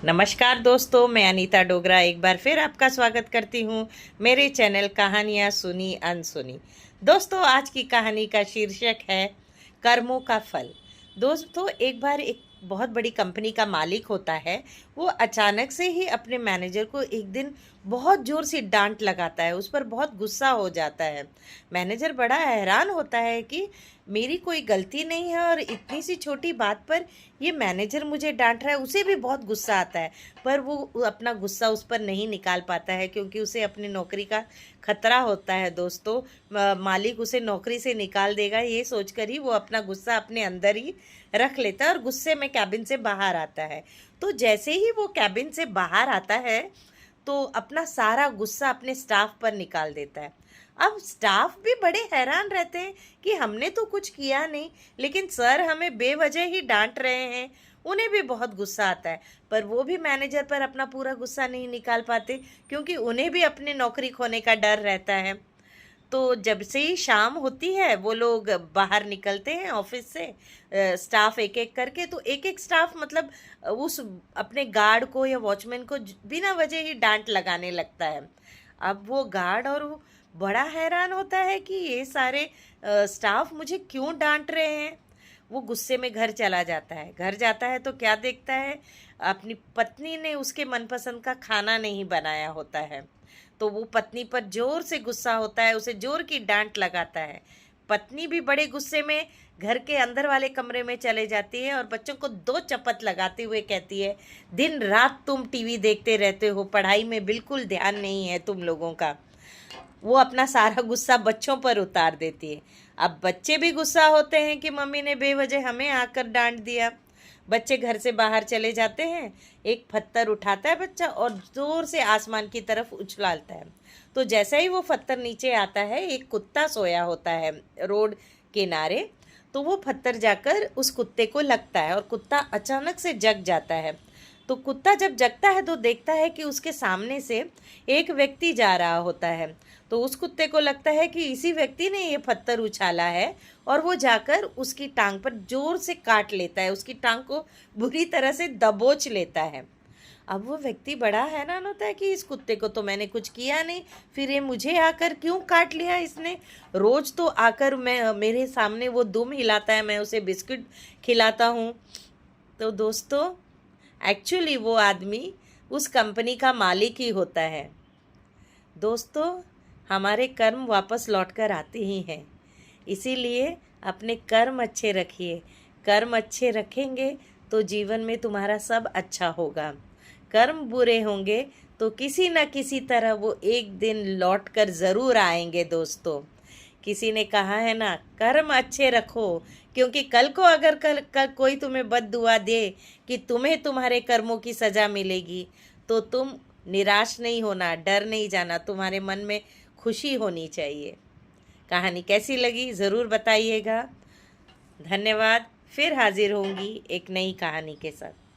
नमस्कार दोस्तों, मैं अनीता डोगरा एक बार फिर आपका स्वागत करती हूँ मेरे चैनल कहानियाँ सुनी अनसुनी। दोस्तों, आज की कहानी का शीर्षक है कर्मों का फल। दोस्तों, एक बार एक बहुत बड़ी कंपनी का मालिक होता है। वो अचानक से ही अपने मैनेजर को एक दिन बहुत जोर से डांट लगाता है, उस पर बहुत गुस्सा हो जाता है। मैनेजर बड़ा हैरान होता है कि मेरी कोई गलती नहीं है और इतनी सी छोटी बात पर ये मैनेजर मुझे डांट रहा है। उसे भी बहुत गुस्सा आता है, पर वो अपना गुस्सा उस पर नहीं निकाल पाता है क्योंकि उसे अपनी नौकरी का खतरा होता है। दोस्तों, मालिक उसे नौकरी से निकाल देगा, ये सोचकर ही वो अपना गुस्सा अपने अंदर ही रख लेता है और गुस्से में कैबिन से बाहर आता है। तो जैसे ही वो कैबिन से बाहर आता है तो अपना सारा गुस्सा अपने स्टाफ पर निकाल देता है। अब स्टाफ भी बड़े हैरान रहते हैं कि हमने तो कुछ किया नहीं, लेकिन सर हमें बेवजह ही डांट रहे हैं। उन्हें भी बहुत गुस्सा आता है, पर वो भी मैनेजर पर अपना पूरा गुस्सा नहीं निकाल पाते क्योंकि उन्हें भी अपनी नौकरी खोने का डर रहता है। तो जब से ही शाम होती है वो लोग बाहर निकलते हैं ऑफिस से, स्टाफ एक एक करके। तो एक एक स्टाफ मतलब उस अपने गार्ड को या वॉचमैन को बिना वजह ही डांट लगाने लगता है। अब वो गार्ड और वो बड़ा हैरान होता है कि ये सारे स्टाफ मुझे क्यों डांट रहे हैं। वो गुस्से में घर चला जाता है। घर जाता है तो क्या देखता है, अपनी पत्नी ने उसके मनपसंद का खाना नहीं बनाया होता है। तो वो पत्नी पर जोर से गुस्सा होता है, उसे जोर की डांट लगाता है। पत्नी भी बड़े गुस्से में घर के अंदर वाले कमरे में चले जाती है और बच्चों को दो चपत लगाते हुए कहती है, दिन रात तुम टीवी देखते रहते हो, पढ़ाई में बिल्कुल ध्यान नहीं है तुम लोगों का। वो अपना सारा गुस्सा बच्चों पर उतार देती है। अब बच्चे भी गुस्सा होते हैं कि मम्मी ने बेवजह हमें आकर डांट दिया। बच्चे घर से बाहर चले जाते हैं। एक पत्थर उठाता है बच्चा और जोर से आसमान की तरफ उछालता है। तो जैसे ही वो पत्थर नीचे आता है, एक कुत्ता सोया होता है रोड किनारे। तो वो पत्थर जाकर उस कुत्ते को लगता है और कुत्ता अचानक से जग जाता है। तो कुत्ता जब जगता है तो देखता है कि उसके सामने से एक व्यक्ति जा रहा होता है। तो उस कुत्ते को लगता है कि इसी व्यक्ति ने ये पत्थर उछाला है और वो जाकर उसकी टांग पर जोर से काट लेता है, उसकी टांग को बुरी तरह से दबोच लेता है। अब वो व्यक्ति बड़ा हैरान होता है कि इस कुत्ते को तो मैंने कुछ किया नहीं, फिर ये मुझे आकर क्यों काट लिया इसने। रोज तो आकर मैं मेरे सामने वो दुम हिलाता है, मैं उसे बिस्किट खिलाता हूँ। तो दोस्तों, एक्चुअली वो आदमी उस कंपनी का मालिक ही होता है। दोस्तों, हमारे कर्म वापस लौट कर आते ही हैं, इसीलिए अपने कर्म अच्छे रखिए। कर्म अच्छे रखेंगे तो जीवन में तुम्हारा सब अच्छा होगा। कर्म बुरे होंगे तो किसी न किसी तरह वो एक दिन लौट कर ज़रूर आएंगे। दोस्तों, किसी ने कहा है ना, कर्म अच्छे रखो, क्योंकि कल को अगर कल कोई तुम्हें बद्दुआ दे कि तुम्हें तुम्हारे कर्मों की सज़ा मिलेगी, तो तुम निराश नहीं होना, डर नहीं जाना, तुम्हारे मन में खुशी होनी चाहिए। कहानी कैसी लगी ज़रूर बताइएगा। धन्यवाद। फिर हाजिर होंगी एक नई कहानी के साथ।